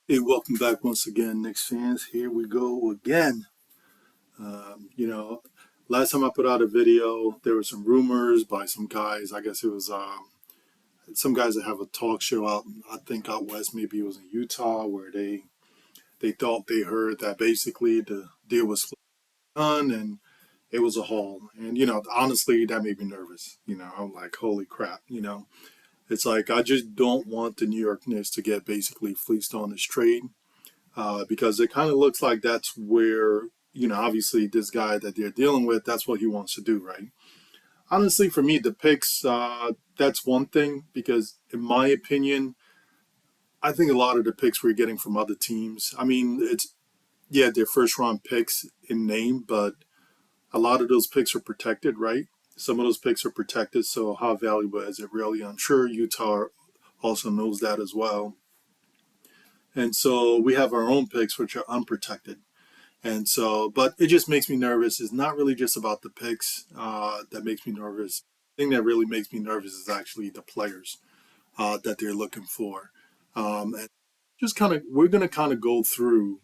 Hey, welcome back once again, Knicks fans. Here we go again. Um, you know, Last time I put out a video, there were some rumors by some guys. I guess it was some guys that have a talk show out, I think out west, maybe it was in Utah, where they thought they heard that basically the deal was done and it was a haul. And honestly, that made me nervous. I'm like, holy crap. It's like I just don't want the New York Knicks to get basically fleeced on this trade. Because it kind of looks like that's where, obviously this guy that they're dealing with, that's what he wants to do, right? Honestly, for me, the picks, that's one thing because, in my opinion, I think a lot of the picks we're getting from other teams, I mean, yeah, they're first round picks in name, but a lot of those picks are protected, right? Some of those picks are protected, so how valuable is it really? I'm sure Utah also knows that as well. And so we have our own picks, which are unprotected. And so, but it just makes me nervous. It's not really just about the picks that makes me nervous. The thing that really makes me nervous is actually the players that they're looking for. And just kind of, we're going to kind of go through.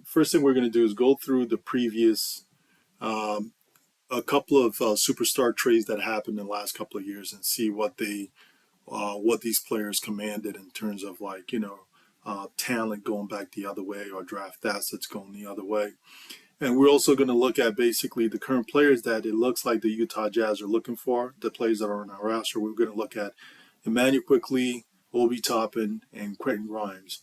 First thing we're going to do is go through the previous, um, a couple of superstar trades that happened in the last couple of years and see what these players commanded in terms of talent going back the other way or draft assets going the other way. And we're also going to look at basically the current players that it looks like the Utah Jazz are looking for, the players that are on our roster. We're going to look at Emmanuel Quickly, Obi Toppin, and Quentin Grimes.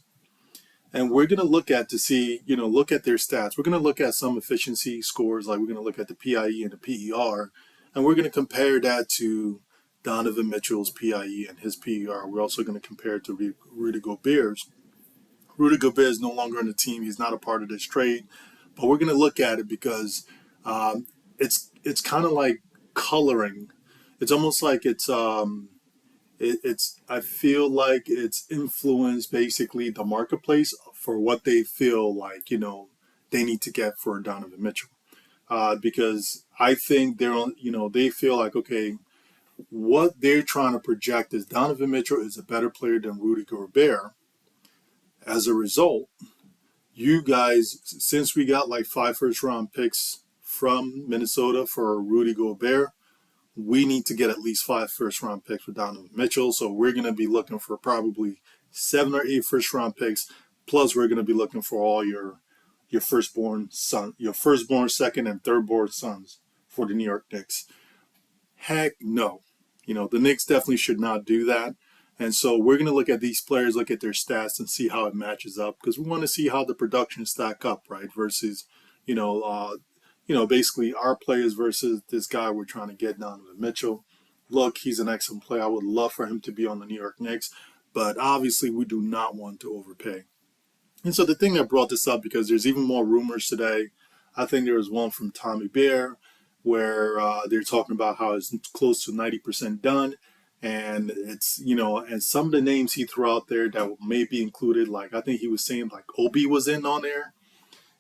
And we're going to look at to see, look at their stats. We're going to look at some efficiency scores, like we're going to look at the PIE and the PER, and we're going to compare that to Donovan Mitchell's PIE and his PER. We're also going to compare it to Rudy Gobert's. Rudy Gobert is no longer on the team. He's not a part of this trade, but we're going to look at it because it's kind of like coloring. It's almost like it's I feel like it's influenced basically the marketplace for what they feel like they need to get for Donovan Mitchell. Because I think they're on, they feel like, okay, what they're trying to project is Donovan Mitchell is a better player than Rudy Gobert. As a result, you guys, since we got like 5 first round picks from Minnesota for Rudy Gobert, we need to get at least 5 first round picks for Donovan Mitchell. So we're going to be looking for probably 7 or 8 first round picks. Plus, we're going to be looking for all your firstborn son, your firstborn, second, and thirdborn sons for the New York Knicks. Heck no. The Knicks definitely should not do that. And so we're going to look at these players, look at their stats, and see how it matches up because we want to see how the production stack up, right? Versus, you know, uh, basically our players versus this guy we're trying to get down to Mitchell. Look, he's an excellent player. I would love for him to be on the New York Knicks, but obviously we do not want to overpay. And so the thing that brought this up, because there's even more rumors today, I think there was one from Tommy Bear where they're talking about how it's close to 90% done. And and some of the names he threw out there that may be included, like I think he was saying like Obi was in on there.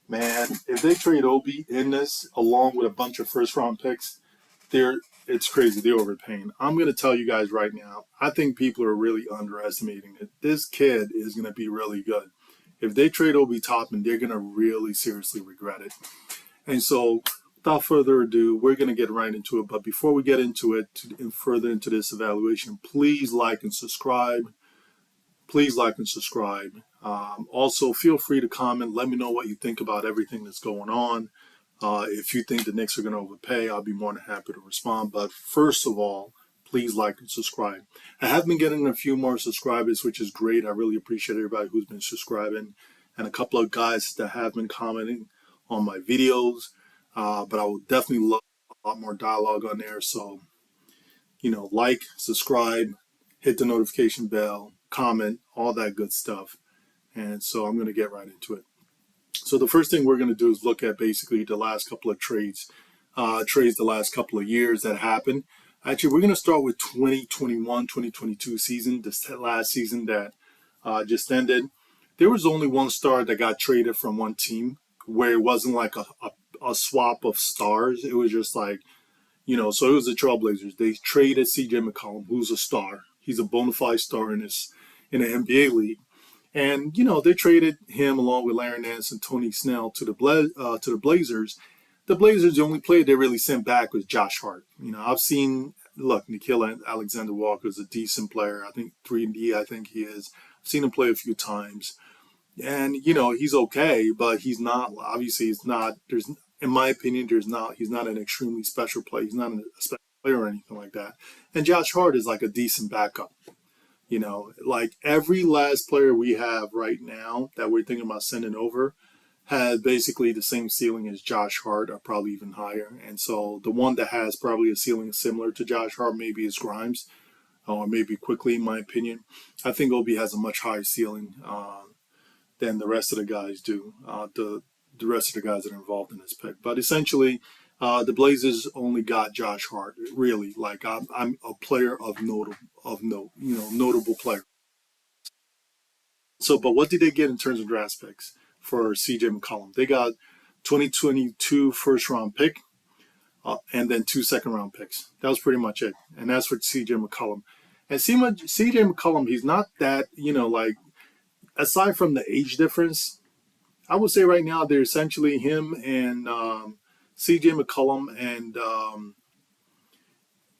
Man, if they trade Obi in this along with a bunch of first round picks, they're it's crazy. They're overpaying. I'm gonna tell you guys right now, I think people are really underestimating it. This kid is gonna be really good. If they trade Obi Toppin, they're gonna really seriously regret it. And so, without further ado, we're gonna get right into it. But before we get into it, further into this evaluation, please like and subscribe. Please like and subscribe. Also, feel free to comment. Let me know what you think about everything that's going on. If you think the Knicks are going to overpay, I'll be more than happy to respond. But first of all, please like and subscribe. I have been getting a few more subscribers, which is great. I really appreciate everybody who's been subscribing and a couple of guys that have been commenting on my videos. But I would definitely love a lot more dialogue on there. So, like, subscribe, hit the notification bell, comment, all that good stuff. And so I'm going to get right into it. So the first thing we're going to do is look at basically the last couple of trades the last couple of years that happened. Actually, we're going to start with 2021-2022 season, this last season that just ended. There was only one star that got traded from one team where it wasn't like a swap of stars. It was just like, so it was the Trailblazers. They traded CJ McCollum, who's a star. He's a bona fide star in the NBA league. And they traded him along with Larry Nance and Tony Snell to the Blazers. The Blazers, the only player they really sent back was Josh Hart. I've seen look, Nikhil Alexander Walker is a decent player. I think 3D. I think he is. I've seen him play a few times, and he's okay, but he's not. Obviously, he's not. There's, in my opinion, there's not. He's not an extremely special player. He's not a special player or anything like that. And Josh Hart is like a decent backup. Like every last player we have right now that we're thinking about sending over had basically the same ceiling as Josh Hart, or probably even higher. And so the one that has probably a ceiling similar to Josh Hart maybe is Grimes, or maybe Quickly, in my opinion. I think Obi has a much higher ceiling than the rest of the guys do. The rest of the guys that are involved in this pick, but essentially. The Blazers only got Josh Hart. Really, like I'm a player of note, notable player. So, but what did they get in terms of draft picks for CJ McCollum? They got 2022 first round pick, and then two second round picks. That was pretty much it. And that's for CJ McCollum. And CJ McCollum, he's not that, like, aside from the age difference, I would say right now they're essentially him and CJ McCollum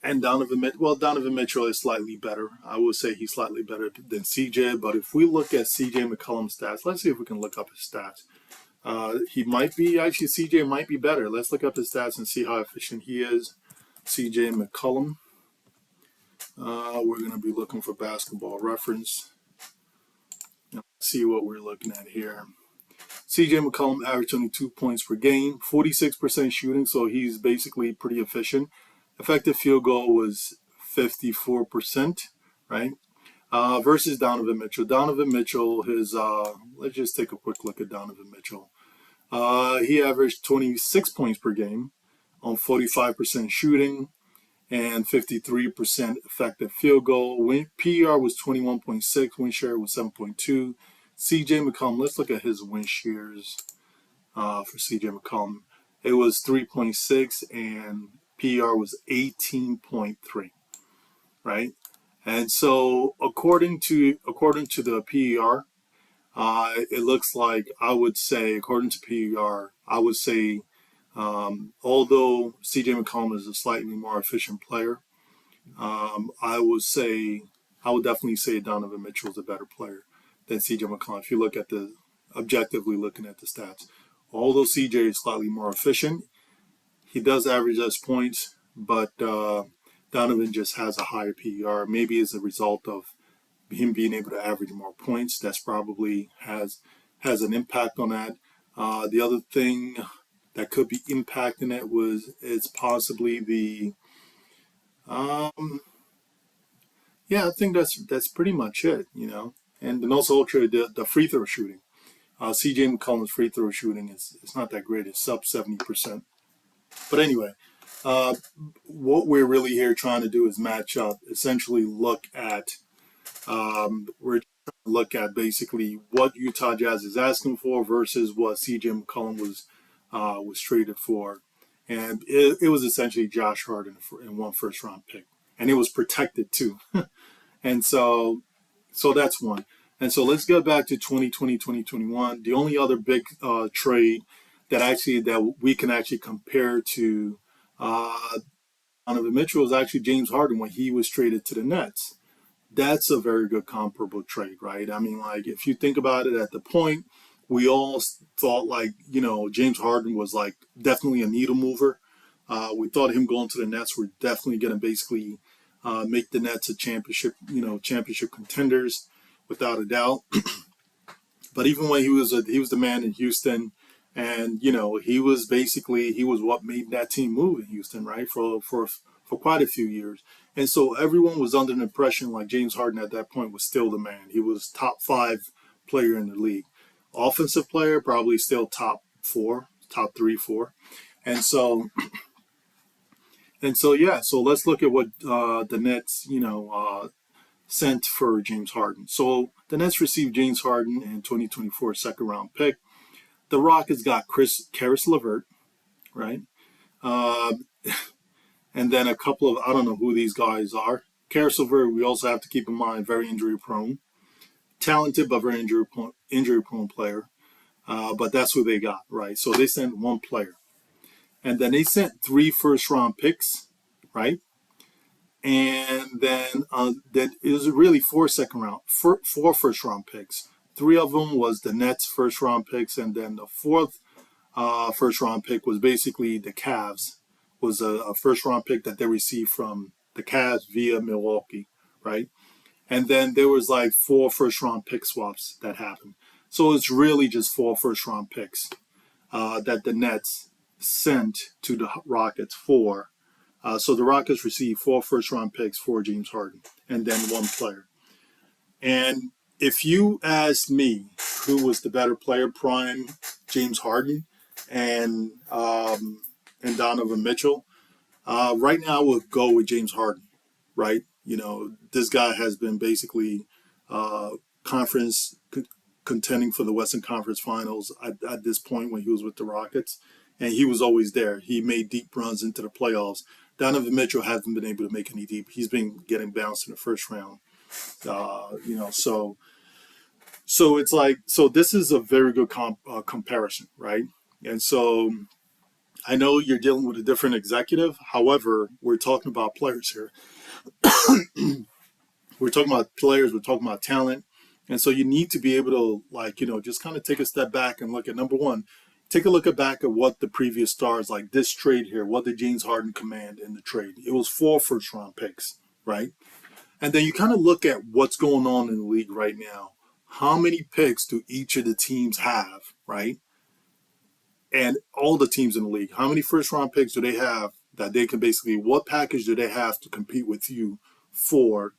and Donovan Mitchell. Well, Donovan Mitchell is slightly better. I would say he's slightly better than CJ. But if we look at CJ McCollum's stats, let's see if we can look up his stats. He might be, actually, CJ might be better. Let's look up his stats and see how efficient he is. CJ McCollum. We're going to be looking for basketball reference. Let's see what we're looking at here. CJ McCollum averaged 22 points per game, 46% shooting, so he's basically pretty efficient. Effective field goal was 54%, right? Versus Donovan Mitchell. Donovan Mitchell, let's just take a quick look at Donovan Mitchell. He averaged 26 points per game on 45% shooting and 53% effective field goal. PER was 21.6, win share was 7.2. CJ McCollum, let's look at his win shares for CJ McCollum. It was 3.6 and PER was 18.3, right? And so according to the PER, it looks like, I would say, according to PER, I would say, although CJ McCollum is a slightly more efficient player, I would definitely say Donovan Mitchell is a better player than CJ McCollum. If you look at objectively looking at the stats, although CJ is slightly more efficient, he does average less points, but Donovan just has a higher PER. Maybe as a result of him being able to average more points, that's probably has an impact on that. The other thing that could be impacting it is possibly the yeah, I think that's pretty much it, And then also the free throw shooting. CJ McCollum's free throw shooting is it's not that great. It's sub 70%. But anyway, what we're really here trying to do is match up. Essentially, we're trying to look at basically what Utah Jazz is asking for versus what CJ McCollum was traded for, and it was essentially Josh Harden in one first round pick, and it was protected too. And so that's one. And so let's go back to 2020, 2021. The only other big trade that we can actually compare to Donovan Mitchell is actually James Harden when he was traded to the Nets. That's a very good comparable trade, right? I mean, like, if you think about it, at the point, we all thought, like, James Harden was like definitely a needle mover. We thought him going to the Nets were definitely going to basically make the Nets a championship contenders without a doubt. But even when he was the man in Houston, and he was what made that team move in Houston, right? For quite a few years. And so everyone was under the impression like James Harden at that point was still the man. He was top 5 player in the league. Offensive player, probably still top 3, 4. Yeah, so let's look at what the Nets, sent for James Harden. So the Nets received James Harden in 2024 second round pick. The Rockets got Karis LeVert, right? Uh, and then a couple of, I don't know who these guys are. Karis LeVert, we also have to keep in mind, very injury prone. talented but very injury prone player. But that's who they got, right? So they sent one player, and then they sent three first round picks, right? And then it was really four first round picks. Three of them was the Nets first round picks, and then the fourth first round pick was basically the Cavs. Was a first round pick that they received from the Cavs via Milwaukee, right? And then there was like four first round pick swaps that happened. So it's really just four first round picks that the Nets sent to the Rockets for. So the Rockets received four first round picks for James Harden and then one player. And if you asked me who was the better player, prime James Harden and Donovan Mitchell, right now I would go with James Harden. Right, this guy has been basically conference contending for the Western Conference Finals at this point when he was with the Rockets, and he was always there. He made deep runs into the playoffs. Donovan Mitchell hasn't been able to make any deep. He's been getting bounced in the first round. So it's like this is a very good comparison, right? And so I know you're dealing with a different executive. However, we're talking about players here. We're talking about players. We're talking about talent. And so you need to be able to, just kind of take a step back and look at, number one, take a look back at what the previous stars, like this trade here, what did James Harden command in the trade? It was four first round picks, right? And then you kind of look at what's going on in the league right now. How many picks do each of the teams have, right? And all the teams in the league, how many first round picks do they have that they can basically, what package do they have to compete with you for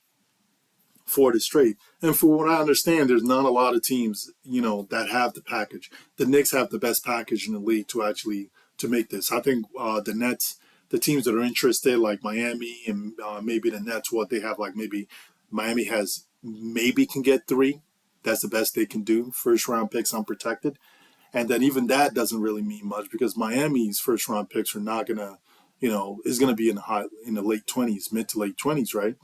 this trade? And for what I understand, there's not a lot of teams, that have the package. The Knicks have the best package in the league to make this. I think the Nets, the teams that are interested, like Miami and maybe the Nets, what they have, like maybe Miami maybe can get three. That's the best they can do. First round picks unprotected. And then even that doesn't really mean much because Miami's first round picks are not gonna, is gonna be in the late 20s, mid to late 20s, right?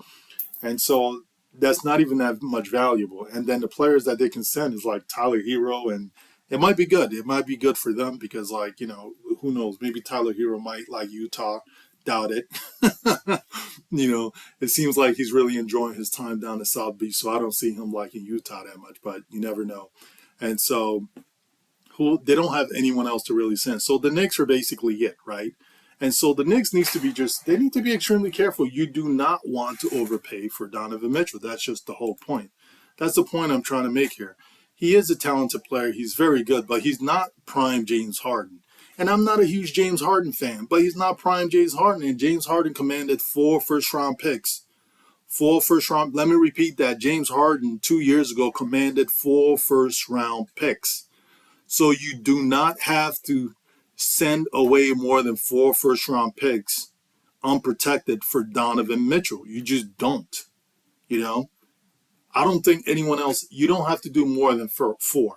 And so that's not even that much valuable. And then the players that they can send is like Tyler Hero, and it might be good. It might be good for them because, who knows? Maybe Tyler Hero might like Utah. Doubt it. It seems like he's really enjoying his time down the South Beach, so I don't see him liking Utah that much, but you never know. And so they don't have anyone else to really send. So the Knicks are basically it, right? And so the Knicks they need to be extremely careful. You do not want to overpay for Donovan Mitchell. That's just the whole point. That's the point I'm trying to make here. He is a talented player. He's very good, but he's not prime James Harden. And I'm not a huge James Harden fan, but he's not prime James Harden. And James Harden commanded four first round picks. Let me repeat that. James Harden 2 years ago commanded four first round picks. So you do not have to send away more than four first round picks unprotected for Donovan Mitchell. You just don't. I don't think anyone else, you don't have to do more than four.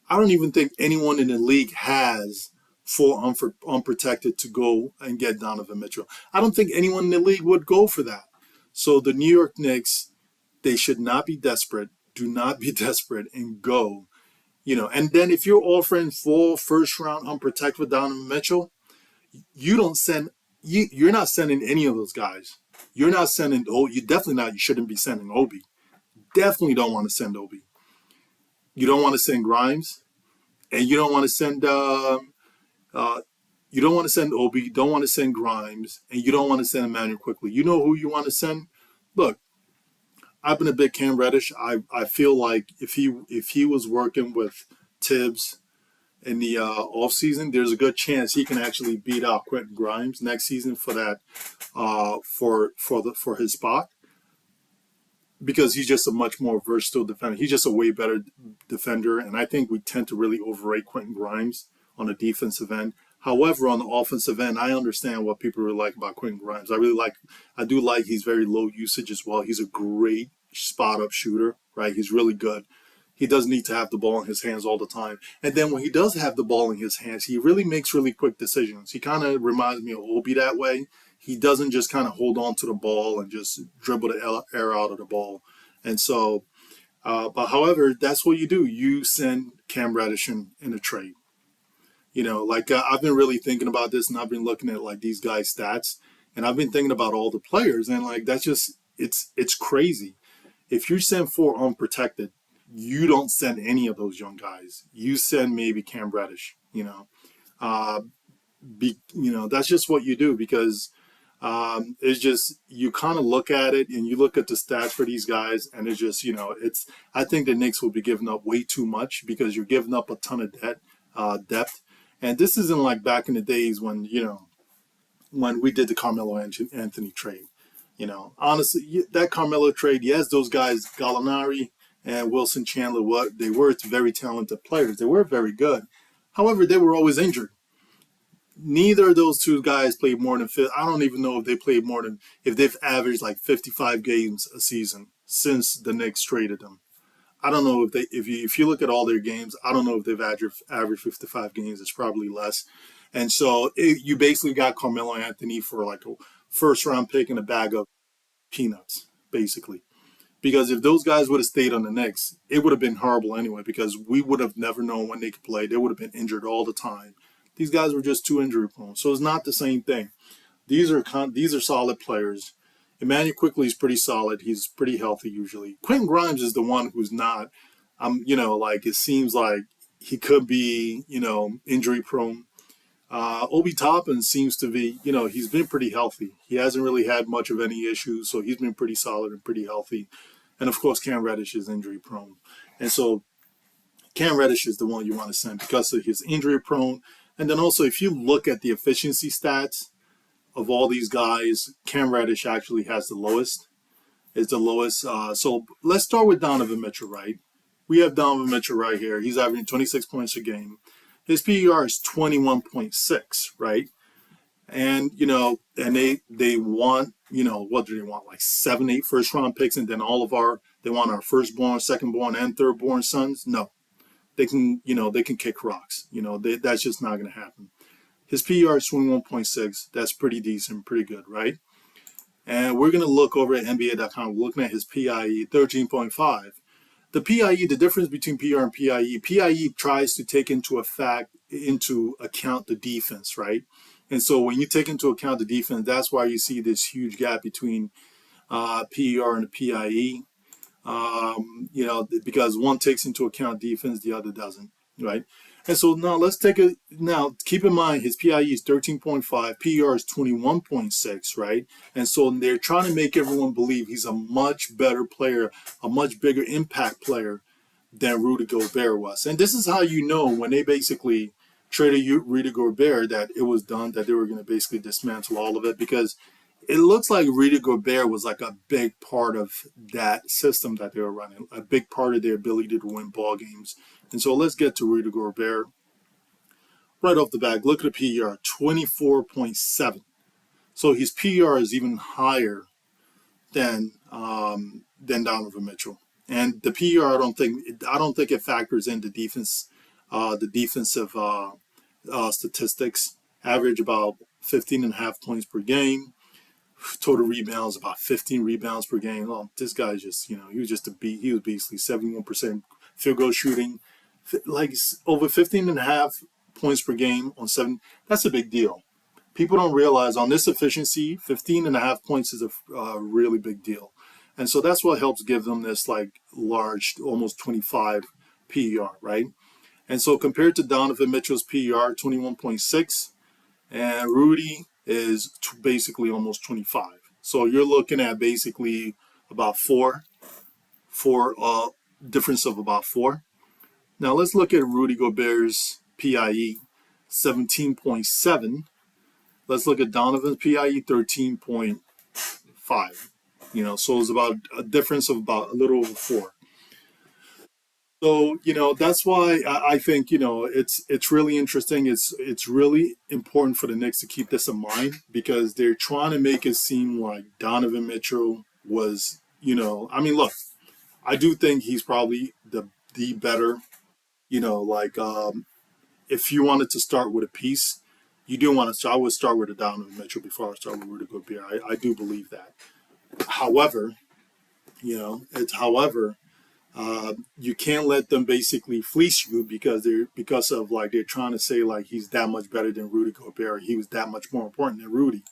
I don't even think anyone in the league has four unprotected to go and get Donovan Mitchell. I don't think anyone in the league would go for that. So the New York Knicks, they should not be desperate. Do not be desperate and go. And then if you're offering full first round unprotected with Donovan Mitchell, you're not sending any of those guys. You're not sending, you shouldn't be sending Obi. Definitely don't want to send Obi. You don't want to send Grimes, and you don't want to send, you don't want to send Obi, you don't want to send Grimes, and you don't want to send Emmanuel quickly. You know who you want to send? Look, I've been a big Cam Reddish. I feel like if he was working with Tibbs in the offseason, there's a good chance he can actually beat out Quentin Grimes next season for that for his spot, because he's just a much more versatile defender. He's just a way better defender, and I think we tend to really overrate Quentin Grimes on the defensive end. However, on the offensive end, I understand what people really like about Quentin Grimes. I do like he's very low usage as well. He's a great spot-up shooter, right? He's really good. He doesn't need to have the ball in his hands all the time. And then when he does have the ball in his hands, he really makes really quick decisions. He kind of reminds me of Obi that way. He doesn't just kind of hold on to the ball and just dribble the air out of the ball. And so But however, that's what you do. You send Cam Reddish in a trade. Like I've been really thinking about this, and I've been looking at like these guys' stats, and I've been thinking about all the players, and like that's just it's crazy. If you send four unprotected, you don't send any of those young guys. You send maybe Cam Reddish. Uh, that's just what you do because it's just you kind of look at it and you look at the stats for these guys, and it's just it's. I think the Knicks will be giving up way too much because you're giving up a ton of depth, and this isn't like back in the days when when we did the Carmelo Anthony trade. Honestly, that Carmelo trade, yes, those guys Gallinari and Wilson Chandler, what they were very talented players. They were very good. However, they were always injured. Neither of those two guys played more than I don't even know if they played more than if they've averaged like 55 games a season since the Knicks traded them. I don't know if you look at all their games, I don't know if they've averaged 55 games. It's probably less. And so you basically got Carmelo Anthony for like a first round pick and a bag of peanuts, basically. Because if those guys would have stayed on the Knicks, it would have been horrible anyway. Because we would have never known when they could play. They would have been injured all the time. These guys were just too injury prone, so it's not the same thing. These are solid players. Emmanuel Quickly is pretty solid. He's pretty healthy usually. Quentin Grimes is the one who's not. Like it seems like he could be, injury prone. Obi Toppin seems to be, he's been pretty healthy. He hasn't really had much of any issues, so he's been pretty solid and pretty healthy. And of course, Cam Reddish is injury prone. And so Cam Reddish is the one you want to send because of his injury prone. And then also, if you look at the efficiency stats of all these guys, Cam Reddish actually has the lowest. Is the lowest. So let's start with Donovan Mitchell, right? We have Donovan Mitchell right here. He's averaging 26 points a game. His PER is 21.6, right? And and they want, what do they want? Like 7, 8 first round picks, and then they want our firstborn, secondborn, and thirdborn sons. No, they can kick rocks. That's just not going to happen. His PER is 21.6. That's pretty decent, pretty good, right? And we're going to look over at NBA.com, looking at his PIE, 13.5. The PIE, the difference between PR and PIE tries to take into account the defense, right? And so when you take into account the defense, that's why you see this huge gap between PER and the PIE. Because one takes into account defense, the other doesn't, right? And so now keep in mind his PIE is 13.5, PER is 21.6, right? And so they're trying to make everyone believe he's a much better player, a much bigger impact player than Rudy Gobert was. And this is how you know when they basically traded Rudy Gobert that it was done, that they were going to basically dismantle all of it because it looks like Rudy Gobert was like a big part of that system that they were running, a big part of their ability to win ball games. And so let's get to Rudy Gobert. Right off the bat, look at the PER, 24.7. So his PER is even higher than Donovan Mitchell. And the PER, I don't think it factors in the defensive statistics. Average about 15 and a half points per game. Total rebounds about 15 rebounds per game. Well, this guy just he was just he was basically 71% field goal shooting, like over 15 and a half points per game on 7. That's a big deal. People don't realize on this efficiency, 15 and a half points is a really big deal. And so that's what helps give them this like large, almost 25 PER, right? And so compared to Donovan Mitchell's PER, 21.6, and Rudy is basically almost 25. So you're looking at basically about four difference of about 4. Now let's look at Rudy Gobert's PIE, 17.7. Let's look at Donovan's PIE, 13.5. So it's about a difference of about a little over 4. So that's why I think it's really interesting. It's really important for the Knicks to keep this in mind because they're trying to make it seem like Donovan Mitchell was I mean, look, I do think he's probably the better. If you wanted to start with a piece, you do want to. So I would start with a Donovan Mitchell before I start with Rudy Gobert. I do believe that. However, it's however. You can't let them basically fleece you because of like they're trying to say like he's that much better than Rudy Gobert. He was that much more important than Rudy.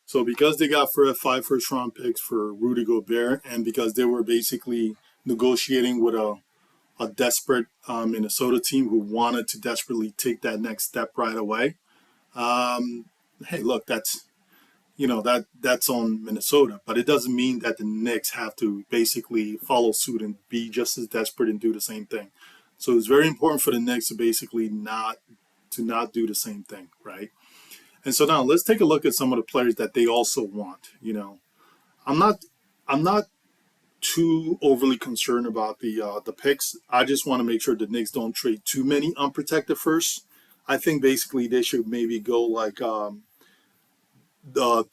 So because they got for 5 first-round picks for Rudy Gobert, and because they were basically negotiating with a desperate Minnesota team who wanted to desperately take that next step right away. Um, hey, look, that's on Minnesota, but it doesn't mean that the Knicks have to basically follow suit and be just as desperate and do the same thing. So it's very important for the Knicks to basically not do the same thing, right? And so now let's take a look at some of the players that they also want. I'm not I'm not too overly concerned about the picks. I just want to make sure the Knicks don't trade too many unprotected first. I think basically they should maybe go like the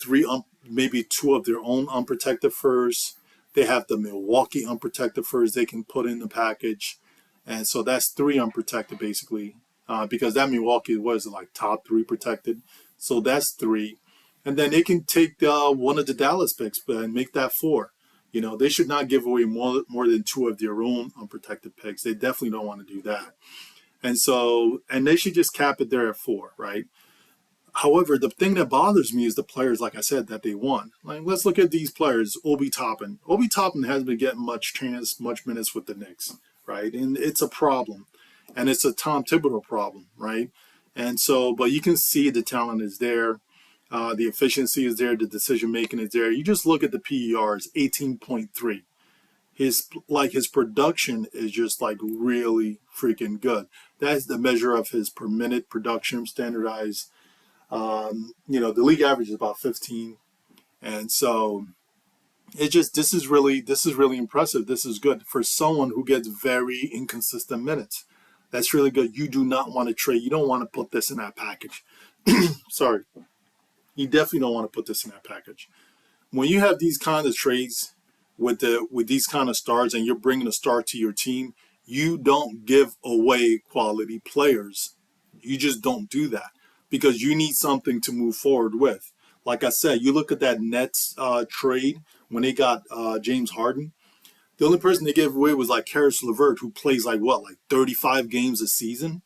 three, maybe two of their own unprotected first. They have the Milwaukee unprotected first they can put in the package, and so that's three unprotected basically, because that Milwaukee was like top three protected, so that's three, and then they can take one of the Dallas picks and make that four. They should not give away more than two of their own unprotected picks. They definitely don't want to do that, and they should just cap it there at four, right? However, the thing that bothers me is the players, like I said, that they won. Like, let's look at these players. Obi Toppin. Obi Toppin hasn't been getting much chance, much minutes with the Knicks, right? And it's a problem. And it's a Tom Thibodeau problem, right? And so, but you can see the talent is there. The efficiency is there. The decision making is there. You just look at the PERs, 18.3. His production is just like really freaking good. That's the measure of his per minute production standardized. The league average is about 15, and so this is really impressive. This is good for someone who gets very inconsistent minutes. That's really good. You do not want to trade. You don't want to put this in that package. Sorry, you definitely don't want to put this in that package. When you have these kind of trades with these kind of stars, and you're bringing a star to your team, you don't give away quality players. You just don't do that because you need something to move forward with. Like I said, you look at that Nets trade when they got James Harden. The only person they gave away was like Karis LeVert, who plays like 35 games a season,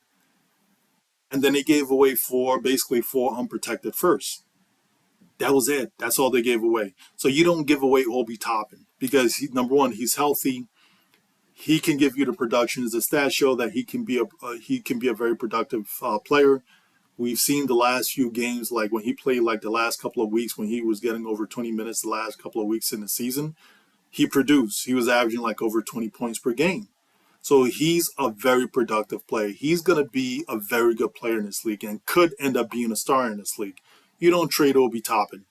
and then they gave away basically four unprotected firsts. That was it. That's all they gave away. So you don't give away Obi Toppin because number one, he's healthy. He can give you the production. The stats show that he can be a very productive player. We've seen the last few games, like when he played, like the last couple of weeks, when he was getting over 20 minutes the last couple of weeks in the season, he produced. He was averaging like over 20 points per game. So he's a very productive player. He's going to be a very good player in this league and could end up being a star in this league. You don't trade Obi Toppin.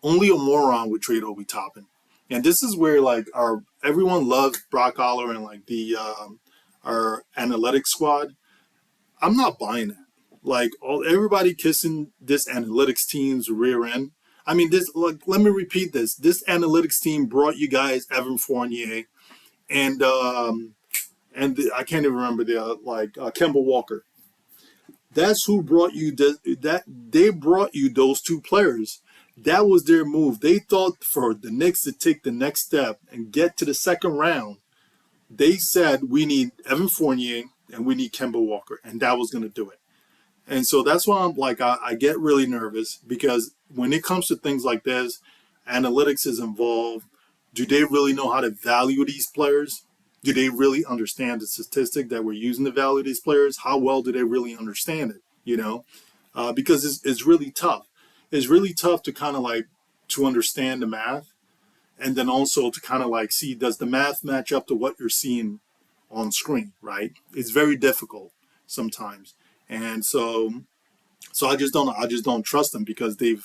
Only a moron would trade Obi Toppin. And this is where like our everyone loves Brock Aller and like the our analytics squad. I'm not buying that. Like everybody kissing this analytics team's rear end. I mean, this. Like, let me repeat this. This analytics team brought you guys Evan Fournier and I can't even remember the Kemba Walker. That's who brought you that they brought you those two players. That was their move. They thought for the Knicks to take the next step and get to the second round, they said we need Evan Fournier and we need Kemba Walker, and that was going to do it. And so that's why I'm like I get really nervous because when it comes to things like this, analytics is involved. Do they really know how to value these players? Do they really understand the statistic that we're using to value these players? How well do they really understand it? Because it's really tough. It's really tough to kind of like to understand the math, and then also to kind of like see, does the math match up to what you're seeing on screen, right? It's very difficult sometimes. And so I just don't trust them because the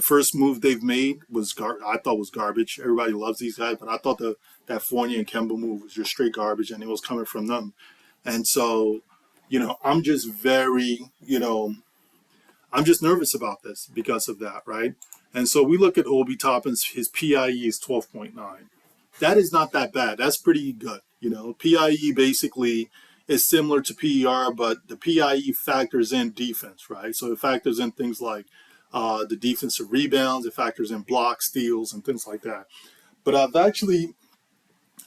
first move they've made was I thought was garbage. Everybody loves these guys, but I thought that Fournier and Kemba move was just straight garbage, and it was coming from them. And so, I'm just I'm just nervous about this because of that, right? And so we look at Obi Toppin's, his PIE is 12.9. That is not that bad. That's pretty good. PIE basically is similar to PER, but the PIE factors in defense, right? So it factors in things like the defensive rebounds, it factors in blocks, steals, and things like that. But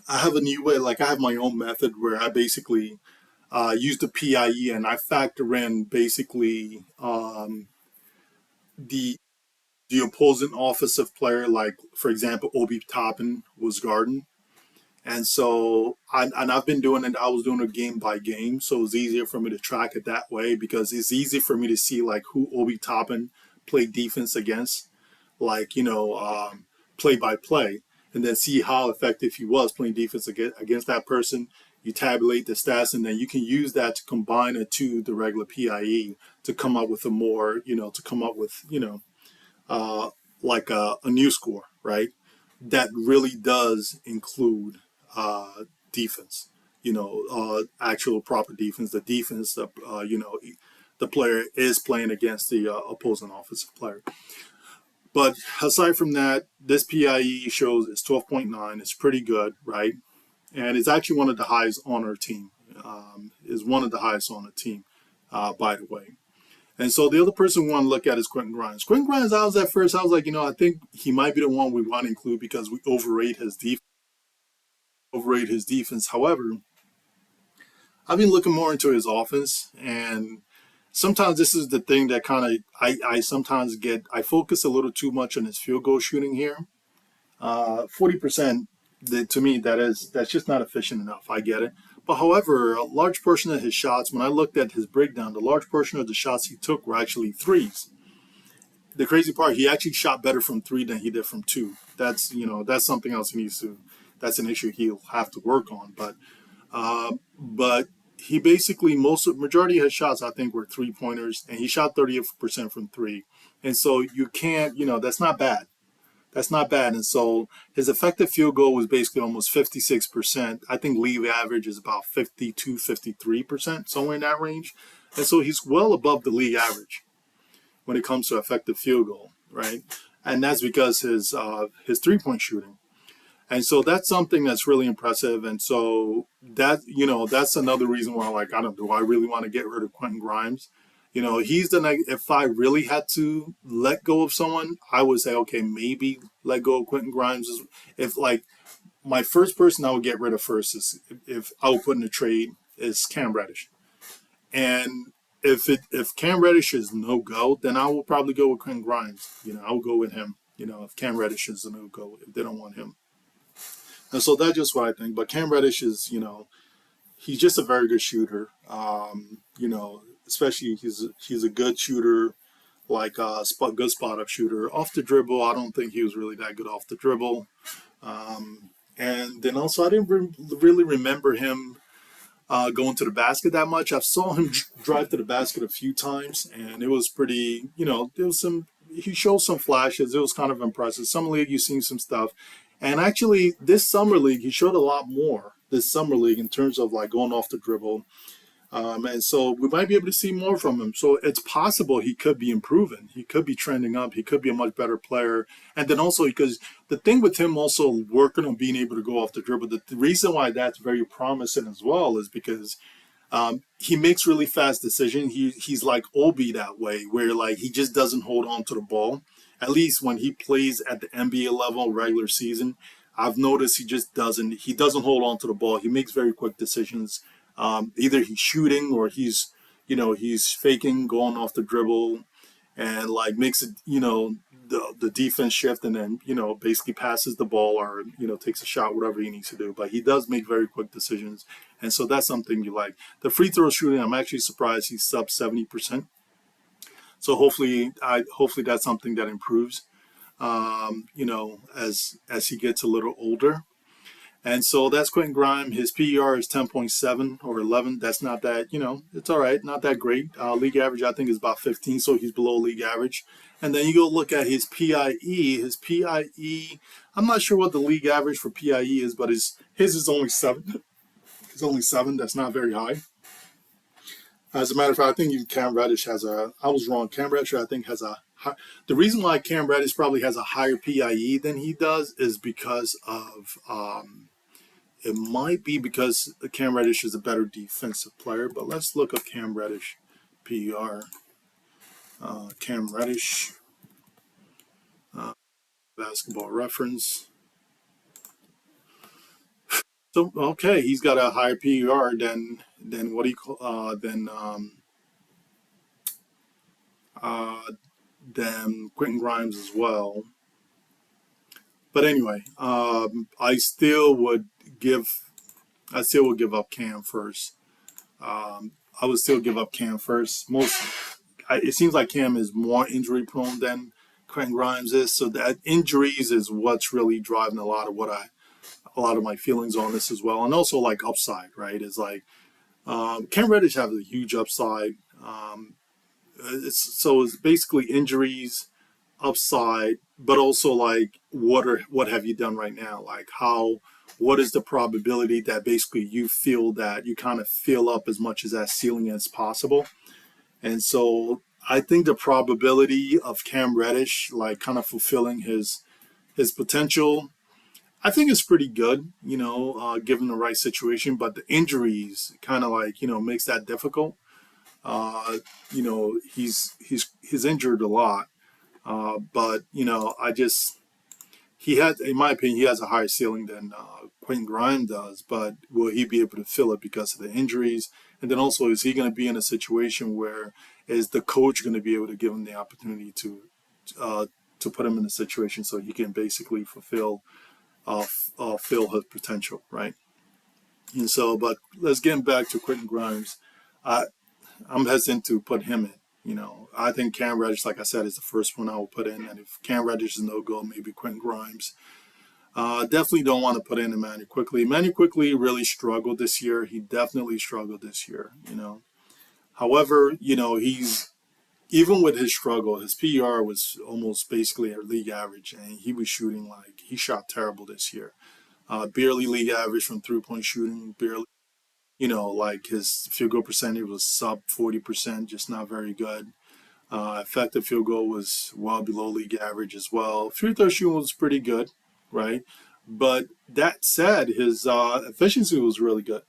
I have a new way, like I have my own method where I basically use the PIE and I factor in basically the the opposing offensive player, like for example, Obi Toppin was guarding. And so, and I've been doing it. I was doing it game by game, so it's easier for me to track it that way because it's easy for me to see like who Obi Toppin played defense against, like play by play, and then see how effective he was playing defense against that person. You tabulate the stats, and then you can use that to combine it to the regular PIE to come up with a more, to come up with, uh, like a new score, right? That really does include defense, actual proper defense, the defense, the player is playing against the opposing offensive player. But aside from that, this PIE shows it's 12.9. It's pretty good, right? And it's actually one of the highest on our team. Is one of the highest on the team, by the way. And so the other person we want to look at is Quentin Grimes. Quentin Grimes, I was at first, I was like, I think he might be the one we want to include because we overrate his defense. However, I've been looking more into his offense, and sometimes this is the thing that kind of I sometimes get. I focus a little too much on his field goal shooting here. 40%, to me, that's just not efficient enough. I get it. But however, a large portion of his shots, when I looked at his breakdown, the large portion of the shots he took were actually threes. The crazy part, he actually shot better from three than he did from two. That's something else he needs to. That's an issue he'll have to work on. But he basically majority of his shots I think were 3 pointers, and he shot 30% from three. And so you can't, that's not bad. That's not bad. And so his effective field goal was basically almost 56%. I think league average is about 52, 53%, somewhere in that range. And so he's well above the league average when it comes to effective field goal, right? And that's because his 3 point shooting. And so that's something that's really impressive. And so that's another reason why, like, I don't do I really want to get rid of Quentin Grimes? He's if I really had to let go of someone, I would say, okay, maybe let go of Quentin Grimes. If like my first person I would get rid of first is if I would put in a trade is Cam Reddish. And if Cam Reddish is no go, then I will probably go with Quentin Grimes. I will go with him. If Cam Reddish is a no go, if they don't want him. And so that's just what I think. But Cam Reddish is, he's just a very good shooter. Especially he's a good shooter, like a good spot up shooter. Off the dribble, I don't think he was really that good off the dribble. And then also, I didn't really remember him going to the basket that much. I saw him drive to the basket a few times, and it was pretty. There was some. He showed some flashes. It was kind of impressive. Summer league, you've seen some stuff, and actually, this summer league, he showed a lot more. This summer league, in terms of like going off the dribble, and so we might be able to see more from him. So it's possible he could be improving. He could be trending up. He could be a much better player. And then also because the thing with him also working on being able to go off the dribble, the reason why that's very promising as well is because he makes really fast decisions. He's like Obi that way, where like he just doesn't hold on to the ball. At least when he plays at the NBA level, regular season, I've noticed he just doesn't. He doesn't hold on to the ball. He makes very quick decisions. Either he's shooting or he's faking, going off the dribble, and like makes it, the defense shift, and then basically passes the ball or takes a shot, whatever he needs to do. But he does make very quick decisions, and so that's something you like. The free throw shooting, I'm actually surprised he's sub 70%. So hopefully that's something that improves, as he gets a little older. And so that's Quentin Grimes. His PER is 10.7 or 11. That's not that, it's all right. Not that great. League average, I think, is about 15, so he's below league average. And then you go look at his PIE. His PIE, I'm not sure what the league average for PIE is, but his is only 7. It's only 7. That's not very high. As a matter of fact, I think even Cam Reddish I was wrong. Cam Reddish, I think, has the reason why Cam Reddish probably has a higher PIE than he does is because of, it might be because Cam Reddish is a better defensive player, but let's look up Cam Reddish PER. Cam Reddish, basketball reference. So okay, he's got a higher PER than what he uh, than Quentin Grimes as well. But anyway, give I still would give up Cam first. I would still give up Cam first. It seems like Cam is more injury prone than Quentin Grimes is, so that injuries is what's really driving a lot of my feelings on this as well, and also like upside, right? Is like Cam Reddish has a huge upside. It's basically injuries, upside, but also like what have you done right now? Like what is the probability that basically you feel that you kind of fill up as much as that ceiling as possible? And so I think the probability of Cam Reddish like kind of fulfilling his potential, I think is pretty good, given the right situation. But the injuries kind of like makes that difficult. He's injured a lot, but I just in my opinion, he has a higher ceiling than Quentin Grimes does. But will he be able to fill it because of the injuries? And then also, is he going to be in a situation where is the coach going to be able to give him the opportunity uh, to put him in a situation so he can basically fill his potential, right? And so, but let's get back to Quentin Grimes. I, I'm hesitant to put him in. I think Cam Reddish, like I said, is the first one I will put in. And if Cam Reddish is no go, maybe Quentin Grimes. Definitely don't want to put in Emmanuel Quickly. Emmanuel Quickly really struggled this year. He definitely struggled this year. However, he's even with his struggle, his PER was almost basically a league average, and he was shooting like he shot terrible this year. Barely league average from 3-point shooting. Barely, like his field goal percentage was sub 40%, just not very good. Effective field goal was well below league average as well. Free throw shooting was pretty good, right? But that said, his efficiency was really good.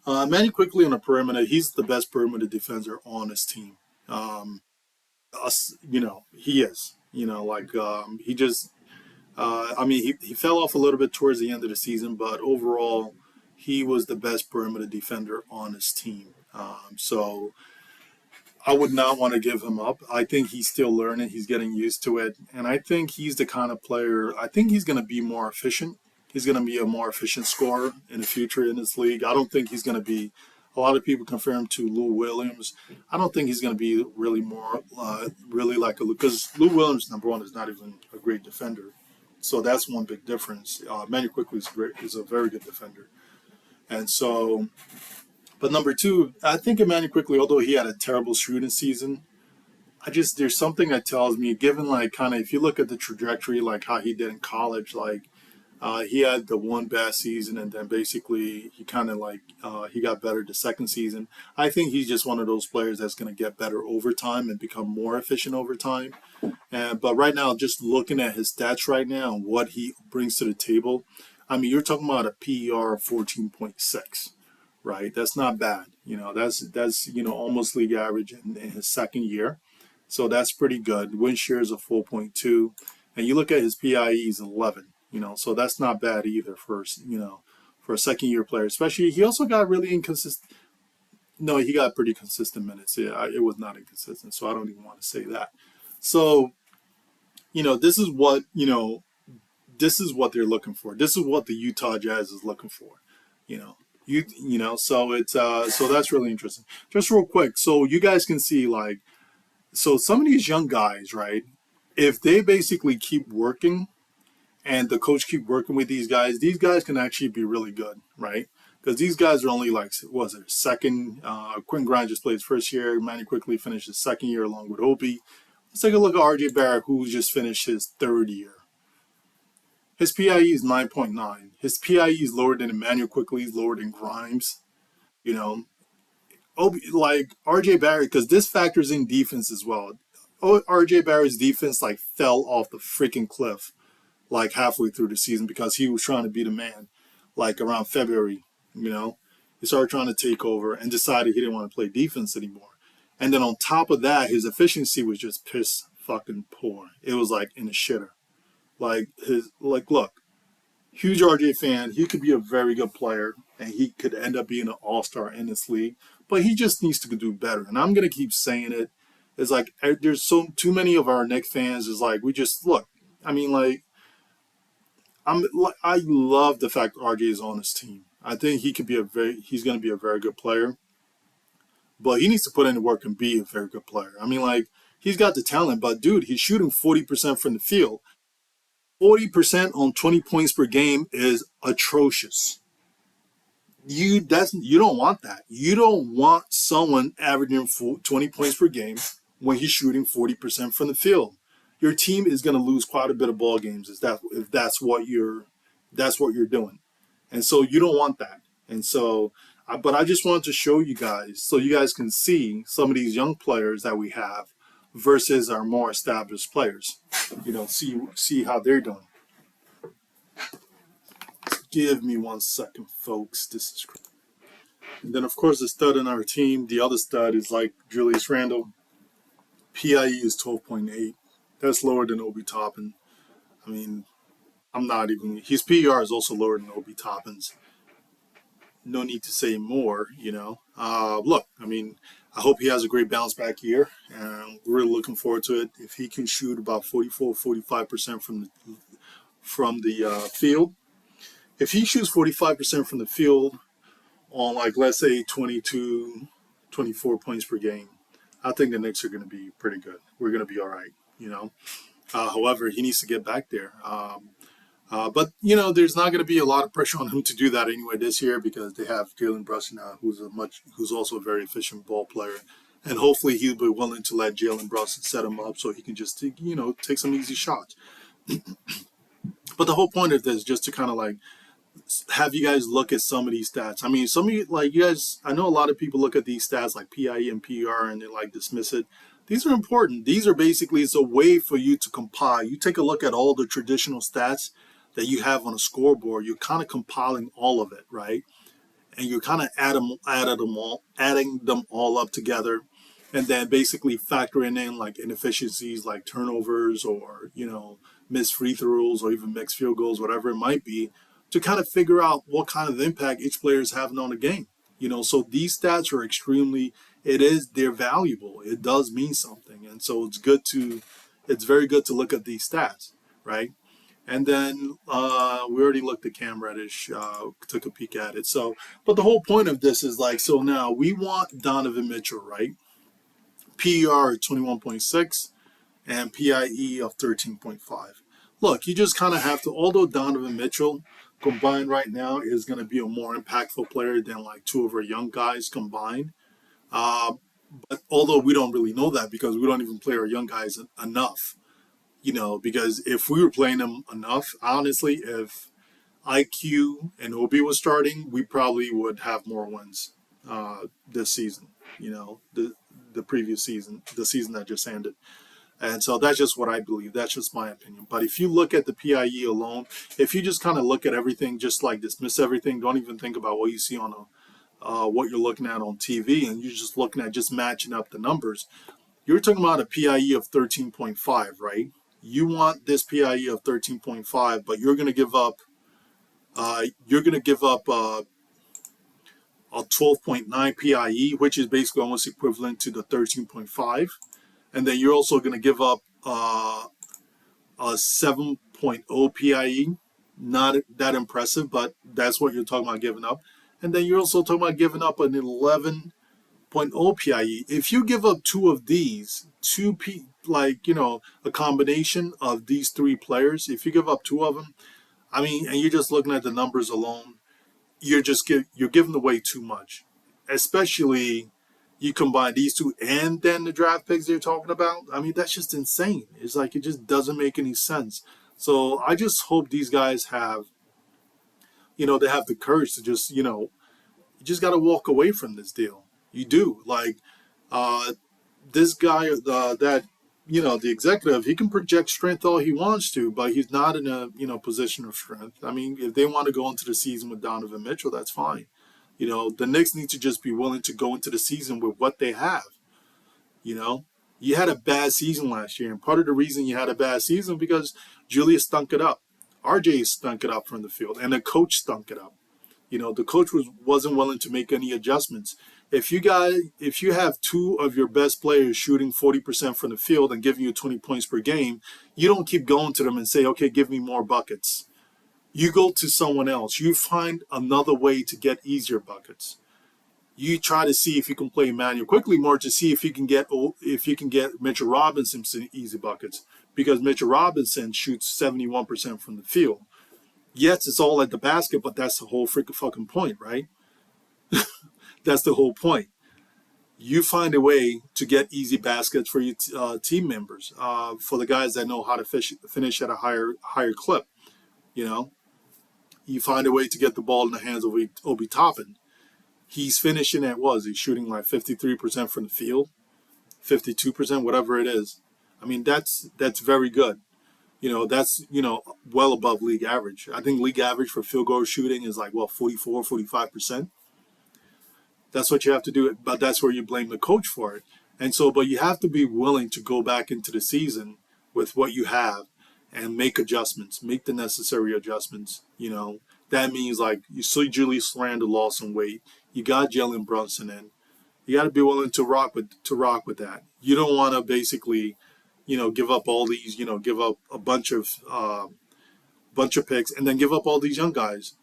Manny Quickly on the perimeter, he's the best perimeter defender on his team. He is. He just, I mean, he fell off a little bit towards the end of the season, but overall, he was the best perimeter defender on his team. So I would not want to give him up. I think he's still learning. He's getting used to it. And I think he's the kind of player, I think he's going to be more efficient. He's going to be a more efficient scorer in the future in this league. I don't think he's going to be, a lot of people compare him to Lou Williams. I don't think he's going to be really more, really like because Lou Williams, number one, is not even a great defender. So that's one big difference. Manny Quickly is a very good defender. And so, but number two, I think Emmanuel Quickly, although he had a terrible shooting season, there's something that tells me, given like kind of if you look at the trajectory, like how he did in college, like he had the one bad season, and then basically he kind of like he got better the second season. I think he's just one of those players that's going to get better over time and become more efficient over time. But right now, just looking at his stats right now and what he brings to the table, I mean, you're talking about a PER of 14.6, right? That's not bad. That's almost league average in his second year. So that's pretty good. Win shares of 4.2. And you look at his PIE is 11, so that's not bad either for a second year player. Especially, he also got really inconsistent. No, he got pretty consistent minutes. Yeah, it was not inconsistent. So I don't even want to say that. So, this is this is what they're looking for. This is what the Utah Jazz is looking for. You know, so so that's really interesting. Just real quick, so you guys can see like so some of these young guys, right? If they basically keep working and the coach keep working with these guys can actually be really good, right? Because these guys are only like, what was it, second? Quentin Grimes just played his first year. Manny quickly finished his second year along with Opie. Let's take a look at RJ Barrett, who just finished his third year. His PIE is 9.9. His PIE is lower than Emmanuel Quickly, is lower than Grimes. You know, like RJ Barrett, because this factors in defense as well. RJ Barrett's defense like fell off the freaking cliff like halfway through the season because he was trying to be the man. Like around February, he started trying to take over and decided he didn't want to play defense anymore. And then on top of that, his efficiency was just piss fucking poor. It was like in the shitter. Look, Huge RJ fan. He could be a very good player, and he could end up being an all-star in this league. But he just needs to do better. And I'm gonna keep saying it. It's like there's so too many of our Knicks fans. Is like we just look. I mean, like I love the fact RJ is on his team. I think he's going to be a very good player, but he needs to put in the work and be a very good player. I mean, like he's got the talent, but dude, he's shooting 40% from the field. 40% on 20 points per game is atrocious. You don't want that. You don't want someone averaging 20 points per game when he's shooting 40% from the field. Your team is going to lose quite a bit of ball games if that's what you're doing. And so you don't want that. And so but I just wanted to show you guys so you guys can see some of these young players that we have versus our more established players. See how they're doing. Give me 1 second, folks. This is crazy. And then, of course, the stud in our team, the other stud is like Julius Randle. PIE is 12.8. That's lower than Obi Toppin. I mean, I'm not even. His PER is also lower than Obi Toppin's. No need to say more. Look, I mean, I hope he has a great bounce back year, and we're really looking forward to it. If he can shoot about 44, 45% from the field, if he shoots 45% from the field on, like, let's say 22, 24 points per game, I think the Knicks are going to be pretty good. We're going to be all right. However, he needs to get back there. But there's not going to be a lot of pressure on him to do that anyway this year because they have Jalen Brunson now, who's also a very efficient ball player, and hopefully he'll be willing to let Jalen Brunson set him up so he can just take some easy shots. But the whole point of this is just to kind of like have you guys look at some of these stats. I mean, some of you, like you guys, I know a lot of people look at these stats like PIE and PER and they like dismiss it. These are important. These are basically, it's a way for you to compile. You take a look at all the traditional stats that you have on a scoreboard. You're kind of compiling all of it, right? And you're kind of adding them all up together, and then basically factoring in like inefficiencies like turnovers or missed free throws or even mixed field goals, whatever it might be, to kind of figure out what kind of impact each player is having on the game. So these stats are they're valuable. It does mean something, and so it's very good to look at these stats, right? And then we already looked at Cam Reddish, took a peek at it. So, but the whole point of this is like, so now we want Donovan Mitchell, right? PER 21.6 and PIE of 13.5. Look, you just kind of have to, although Donovan Mitchell combined right now is going to be a more impactful player than like two of our young guys combined. But although we don't really know that because we don't even play our young guys enough. Because if we were playing them enough, honestly, if IQ and Obi was starting, we probably would have more wins this season. The previous season, the season that just ended. And so that's just what I believe. That's just my opinion. But if you look at the PIE alone, if you just kind of look at everything, just like dismiss everything, don't even think about what you see on what you're looking at on TV, and you're just looking at just matching up the numbers. You're talking about a PIE of 13.5, right? You want this PIE of 13.5, but you're going to give up a 12.9 PIE, which is basically almost equivalent to the 13.5, and then you're also going to give up a 7.0 PIE. Not that impressive, but that's what you're talking about giving up. And then you're also talking about giving up an 11.0 PIE. If you give up two of these, a combination of these three players, if you give up two of them, I mean, and you're just looking at the numbers alone, you're giving away too much. Especially you combine these two and then the draft picks they're talking about. I mean, that's just insane. It's like it just doesn't make any sense. So I just hope these guys have, they have the courage to just, you just got to walk away from this deal. You do. Like, this guy, the executive, he can project strength all he wants to, but he's not in a, position of strength. I mean, if they want to go into the season with Donovan Mitchell, that's fine. The Knicks need to just be willing to go into the season with what they have. You had a bad season last year, and part of the reason you had a bad season because Julius stunk it up. RJ stunk it up from the field, and the coach stunk it up. The coach wasn't willing to make any adjustments. If you have two of your best players shooting 40% from the field and giving you 20 points per game, you don't keep going to them and say, okay, give me more buckets. You go to someone else. You find another way to get easier buckets. You try to see if you can play Emmanuel quickly more to see if you can get Mitchell Robinson some easy buckets, because Mitchell Robinson shoots 71% from the field. Yes, it's all at the basket, but that's the whole freaking fucking point, right? That's the whole point. You find a way to get easy baskets for your team members, for the guys that know how to finish at a higher clip. You know, you find a way to get the ball in the hands of Obi Toppin. He's finishing at what? He's shooting like 53% from the field, 52%, whatever it is. I mean, that's very good. That's well above league average. I think league average for field goal shooting is like, well, 44, 45%. That's what you have to do, but that's where you blame the coach for it. And so, but you have to be willing to go back into the season with what you have and make adjustments, make the necessary adjustments. That means like you see Julius Randle lost some weight. You got Jalen Brunson in. You got to be willing to rock with that. You don't want to basically, give up all these, give up a bunch of picks and then give up all these young guys.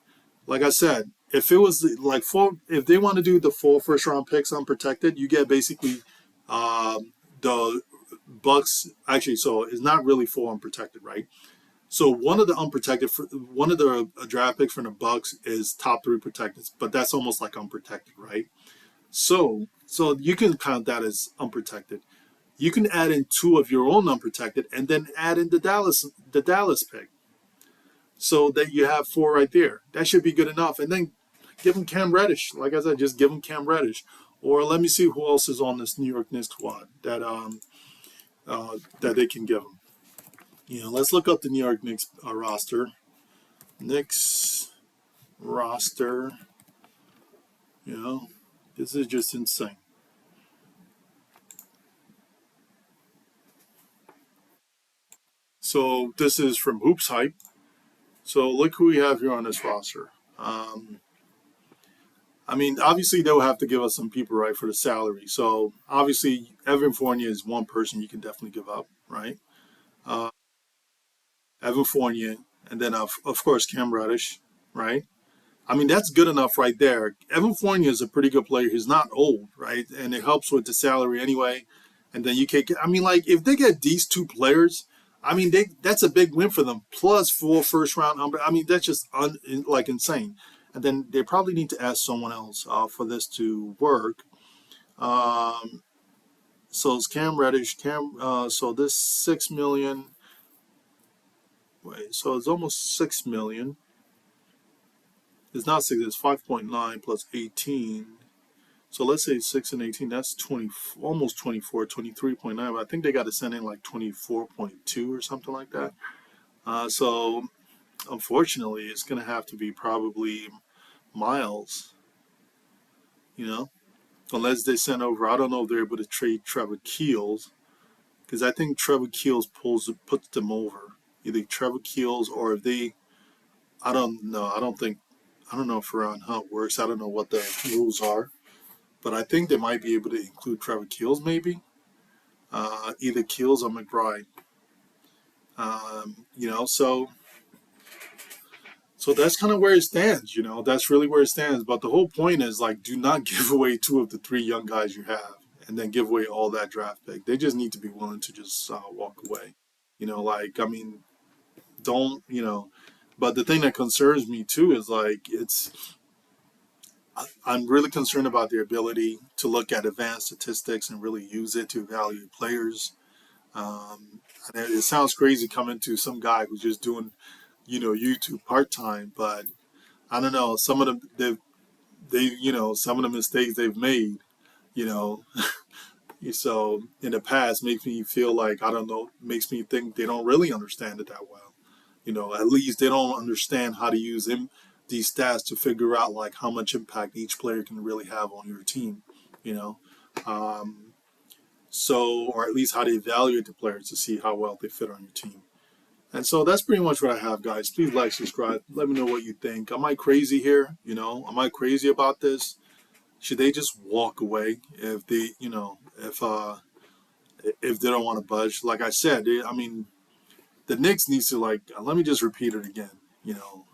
Like I said, if it was like if they want to do the 4 first-round picks unprotected, you get basically the Bucks. Actually, so it's not really 4 unprotected, right? So one of the draft picks from the Bucks is top 3 protected, but that's almost like unprotected, right? So you can count that as unprotected. You can add in 2 of your own unprotected, and then add in the Dallas pick, so that you have 4 right there. That should be good enough. And then give him Cam Reddish. Like I said, just give him Cam Reddish. Or let me see who else is on this New York Knicks squad that they can give him. Let's look up the New York Knicks roster. Knicks roster. This is just insane. So this is from Hoops Hype. So look who we have here on this roster. I mean, obviously they'll have to give us some people, right, for the salary. So obviously Evan Fournier is one person you can definitely give up, right? Uh, Evan Fournier, and then of course Cam Reddish, right? I mean, that's good enough right there. Evan Fournier is a pretty good player. He's not old, right? And it helps with the salary anyway. And then you can I mean, like, if they get these 2 players, I mean, that's a big win for them. Plus 4 first-round. I mean, that's just like insane. And then they probably need to ask someone else for this to work. Um, so it's Cam Reddish. So this 6 million. Wait, so it's almost 6 million. It's not 6. It's 5.9 plus 18. So let's say 6 and 18. That's 20, almost 24, 23.9. But I think they got to send in like 24.2 or something like that. So unfortunately, it's going to have to be probably Miles, you know, unless they send over. I don't know if they're able to trade Trevor Keels, because I think Trevor Keels puts them over. Either Trevor Keels, or if they, I don't know. I don't know if Ron Hunt works. I don't know what the rules are, but I think they might be able to include Trevor Keels, maybe. Either Keels or McBride. So that's kind of where it stands. That's really where it stands. But the whole point is, like, do not give away 2 of the 3 young guys you have, and then give away all that draft pick. They just need to be willing to just walk away. Like, I mean, don't. But the thing that concerns me too is, like, I'm really concerned about their ability to look at advanced statistics and really use it to evaluate players. And it sounds crazy coming to some guy who's just doing, YouTube part time, but I don't know. Some of them, some of the mistakes they've made, you know, so in the past makes me feel like, I don't know, makes me think they don't really understand it that well. At least they don't understand how to use these stats to figure out like how much impact each player can really have on your team. You know, or at least how to evaluate the players to see how well they fit on your team. And so that's pretty much what I have, guys. Please like, subscribe. Let me know what you think. Am I crazy here? Am I crazy about this? Should they just walk away if they, if they don't want to budge? Like I said, I mean, the Knicks needs to let me just repeat it again. You know,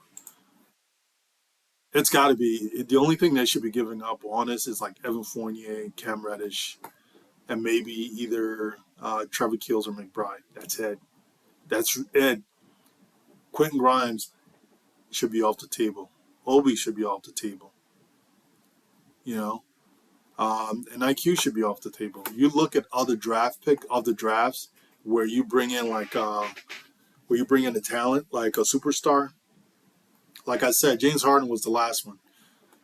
it's got to be the only thing they should be giving up on us is like Evan Fournier, Cam Reddish, and maybe either Trevor Keels or McBride. That's it. That's it. Quentin Grimes should be off the table. Obi should be off the table. You know, and IQ should be off the table. You look at other draft pick of the drafts where you bring in where you bring in a talent like a superstar. Like I said, James Harden was the last one,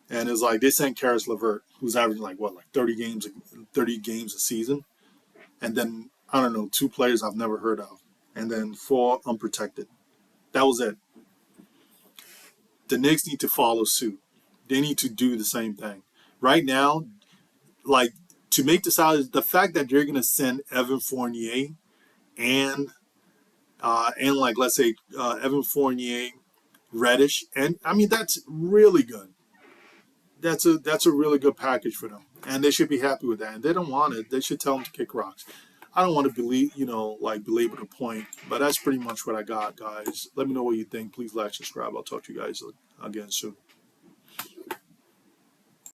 and it's like they sent Karis LeVert, who's averaging like 30 games a season, and then I don't know, two players I've never heard of, and then four unprotected. That was it. The Knicks need to follow suit. They need to do the same thing. Right now, like to make this out, the fact that you're going to send Evan Fournier and like let's say Evan Fournier, Reddish, and I mean that's really good. That's a really good package for them, and they should be happy with that. And they don't want it, they should tell them to kick rocks. I don't want to belabor the point, but that's pretty much what I got, guys. Let me know what you think. Please like, subscribe. I'll talk to you guys again soon.